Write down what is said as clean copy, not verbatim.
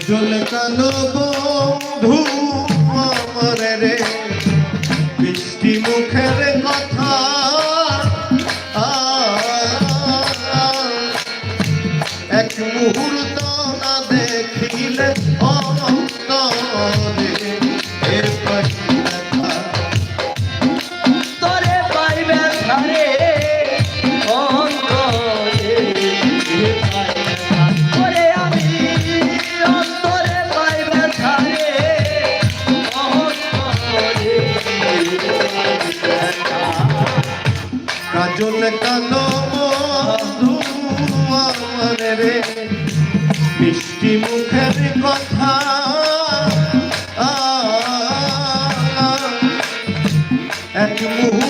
কাজল কালো বন্ধু আমার রে মিষ্টি মুখের কথা এক মুহূর্ত না দেখিলে অন্তরে এ পাখি ব্যথা তোরে পাইবে ধারে অন্তরে এ পাই ব্যথা। ওরে আমি অন্তরে পাইবে ধারে অন্তরে এ পাই ব্যথা। কাজল কালো বন্ধু আমার রে মিষ্টি মুখের কথা এক মুহূর্ত